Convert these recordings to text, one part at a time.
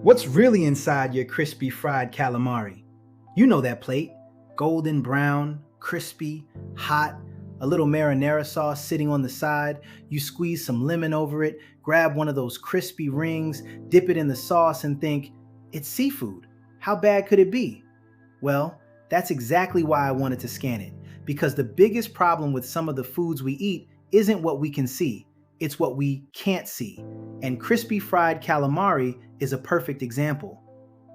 What's really inside your crispy fried calamari? You know that plate. Golden brown, crispy, hot, a little marinara sauce sitting on the side. You squeeze some lemon over it, grab one of those crispy rings, dip it in the sauce, and think, it's seafood. How bad could it be? Well, that's exactly why I wanted to scan it, because the biggest problem with some of the foods we eat isn't what we can see, it's what we can't see. And crispy fried calamari is a perfect example.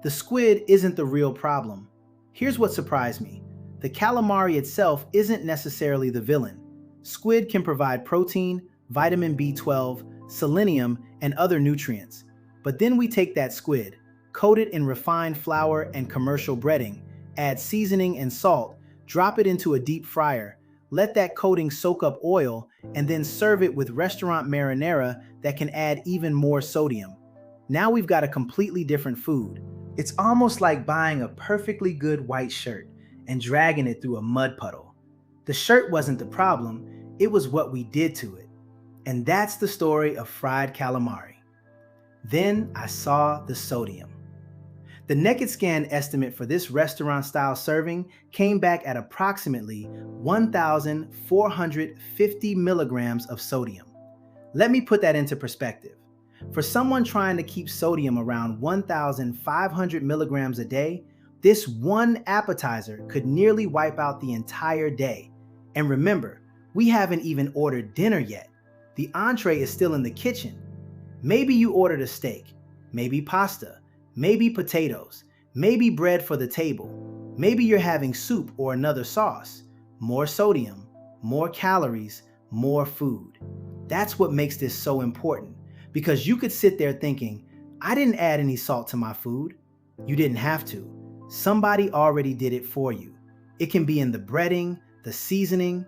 The squid isn't the real problem. Here's what surprised me. The calamari itself isn't necessarily the villain. Squid can provide protein, vitamin B12, selenium, and other nutrients. But then we take that squid, coat it in refined flour and commercial breading, add seasoning and salt, drop it into a deep fryer, let that coating soak up oil, and then serve it with restaurant marinara that can add even more sodium. Now we've got a completely different food. It's almost like buying a perfectly good white shirt and dragging it through a mud puddle. The shirt wasn't the problem, it was what we did to it. And that's the story of fried calamari. Then I saw the sodium. The NakedScan estimate for this restaurant-style serving came back at approximately 1,450 milligrams of sodium. Let me put that into perspective. For someone trying to keep sodium around 1,500 milligrams a day, this one appetizer could nearly wipe out the entire day. And remember, we haven't even ordered dinner yet. The entree is still in the kitchen. Maybe you ordered a steak, maybe pasta, maybe potatoes, maybe bread for the table. Maybe you're having soup or another sauce. More sodium, more calories, more food. That's what makes this so important, because you could sit there thinking, I didn't add any salt to my food. You didn't have to. Somebody already did it for you. It can be in the breading, the seasoning,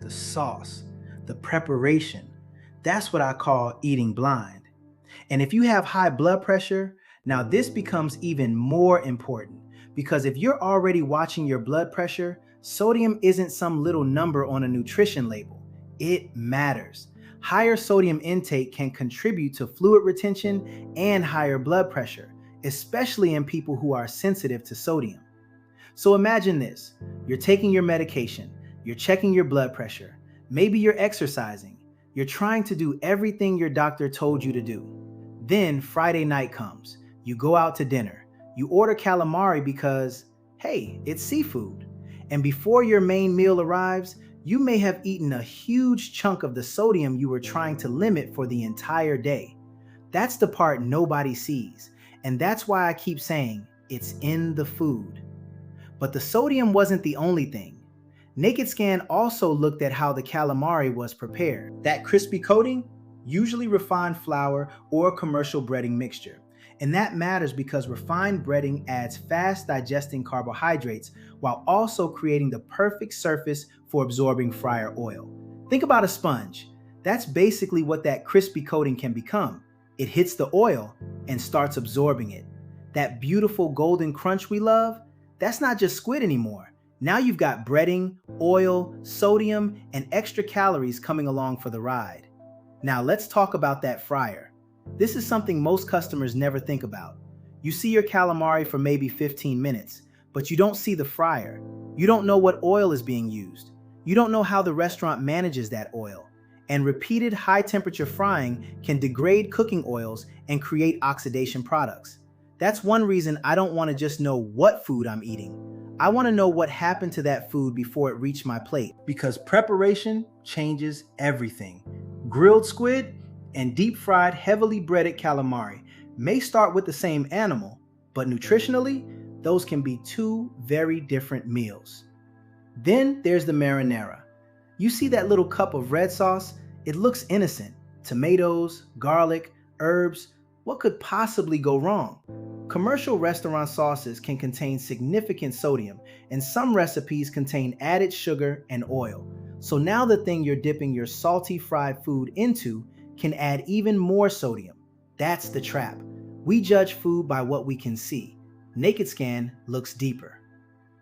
the sauce, the preparation. That's what I call eating blind. And if you have high blood pressure, now this becomes even more important, because if you're already watching your blood pressure, sodium isn't some little number on a nutrition label. It matters. Higher sodium intake can contribute to fluid retention and higher blood pressure, especially in people who are sensitive to sodium. So imagine this, you're taking your medication, you're checking your blood pressure, maybe you're exercising, you're trying to do everything your doctor told you to do. Then Friday night comes. You go out to dinner. You order calamari because, hey, it's seafood. And before your main meal arrives, you may have eaten a huge chunk of the sodium you were trying to limit for the entire day. That's the part nobody sees. And that's why I keep saying it's in the food. But the sodium wasn't the only thing. NakedScan also looked at how the calamari was prepared. That crispy coating, usually refined flour or commercial breading mixture. And that matters because refined breading adds fast digesting carbohydrates while also creating the perfect surface for absorbing fryer oil. Think about a sponge. That's basically what that crispy coating can become. It hits the oil and starts absorbing it. That beautiful golden crunch we love, that's not just squid anymore. Now you've got breading, oil, sodium, and extra calories coming along for the ride. Now let's talk about that fryer. This is something most customers never think about. You see your calamari for maybe 15 minutes, but you don't see the fryer. You don't know what oil is being used. You don't know how the restaurant manages that oil. And repeated high temperature frying can degrade cooking oils and create oxidation products. That's one reason I don't want to just know what food I'm eating. I want to know what happened to that food before it reached my plate, because preparation changes everything. Grilled squid and deep-fried, heavily breaded calamari may start with the same animal, but nutritionally, those can be two very different meals. Then there's the marinara. You see that little cup of red sauce? It looks innocent. Tomatoes, garlic, herbs. What could possibly go wrong? Commercial restaurant sauces can contain significant sodium, and some recipes contain added sugar and oil. So now the thing you're dipping your salty fried food into can add even more sodium. That's the trap. We judge food by what we can see. NakedScan looks deeper.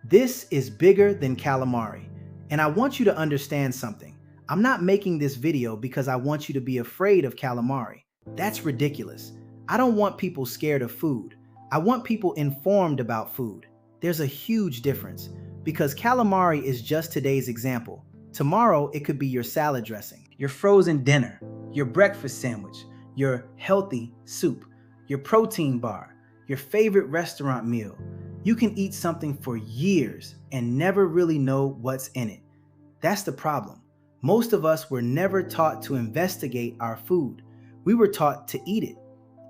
This is bigger than calamari. And I want you to understand something. I'm not making this video because I want you to be afraid of calamari. That's ridiculous. I don't want people scared of food. I want people informed about food. There's a huge difference because calamari is just today's example. Tomorrow, it could be your salad dressing, your frozen dinner, your breakfast sandwich, your healthy soup, your protein bar, your favorite restaurant meal. You can eat something for years and never really know what's in it. That's the problem. Most of us were never taught to investigate our food. We were taught to eat it.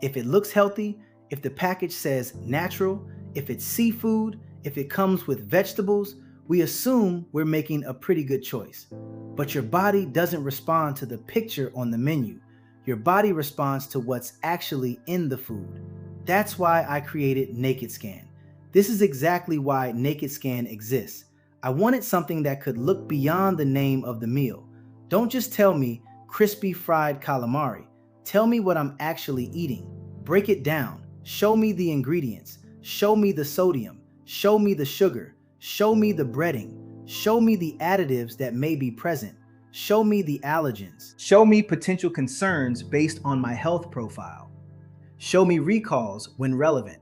If it looks healthy, if the package says natural, if it's seafood, if it comes with vegetables, we assume we're making a pretty good choice. But your body doesn't respond to the picture on the menu. Your body responds to what's actually in the food. That's why I created NakedScan. This is exactly why NakedScan exists. I wanted something that could look beyond the name of the meal. Don't just tell me crispy fried calamari. Tell me what I'm actually eating. Break it down. Show me the ingredients. Show me the sodium. Show me the sugar. Show me the breading. Show me the additives that may be present. Show me the allergens. Show me potential concerns based on my health profile. Show me recalls when relevant.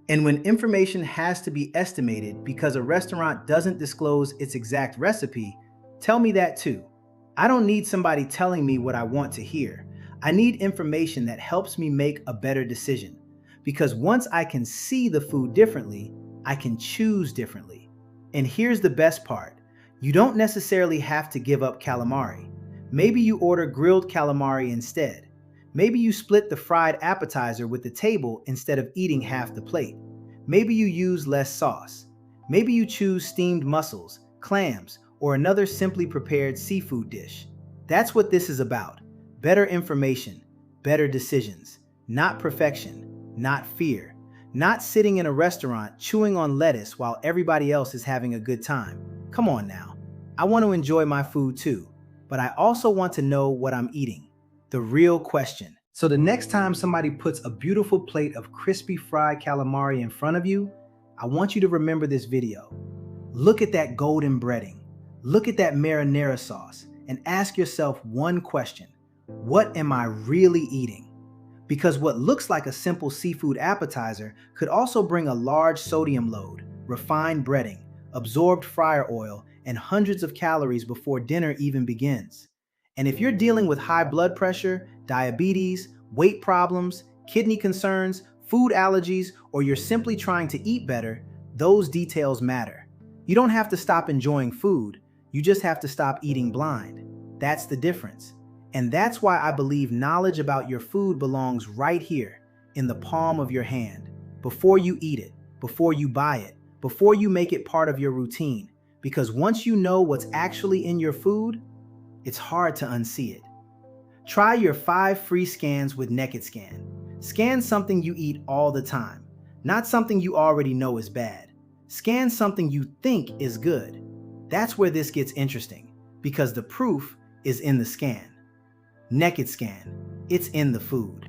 And when information has to be estimated because a restaurant doesn't disclose its exact recipe, tell me that too. I don't need somebody telling me what I want to hear. I need information that helps me make a better decision. Because once I can see the food differently, I can choose differently. And here's the best part. You don't necessarily have to give up calamari. Maybe you order grilled calamari instead. Maybe you split the fried appetizer with the table instead of eating half the plate. Maybe you use less sauce. Maybe you choose steamed mussels, clams, or another simply prepared seafood dish. That's what this is about. Better information, better decisions, not perfection, not fear, not sitting in a restaurant chewing on lettuce while everybody else is having a good time. Come on now. I want to enjoy my food too, but I also want to know what I'm eating. The real question. So the next time somebody puts a beautiful plate of crispy fried calamari in front of you, I want you to remember this video. Look at that golden breading. Look at that marinara sauce and ask yourself one question. What am I really eating? Because what looks like a simple seafood appetizer could also bring a large sodium load, refined breading, absorbed fryer oil, and hundreds of calories before dinner even begins. And if you're dealing with high blood pressure, diabetes, weight problems, kidney concerns, food allergies, or you're simply trying to eat better, those details matter. You don't have to stop enjoying food, you just have to stop eating blind. That's the difference. And that's why I believe knowledge about your food belongs right here, in the palm of your hand, before you eat it, before you buy it, before you make it part of your routine. Because once you know what's actually in your food, it's hard to unsee it. Try your 5 free scans with NakedScan. Scan something you eat all the time, not something you already know is bad. Scan something you think is good. That's where this gets interesting, because the proof is in the scan. NakedScan, it's in the food.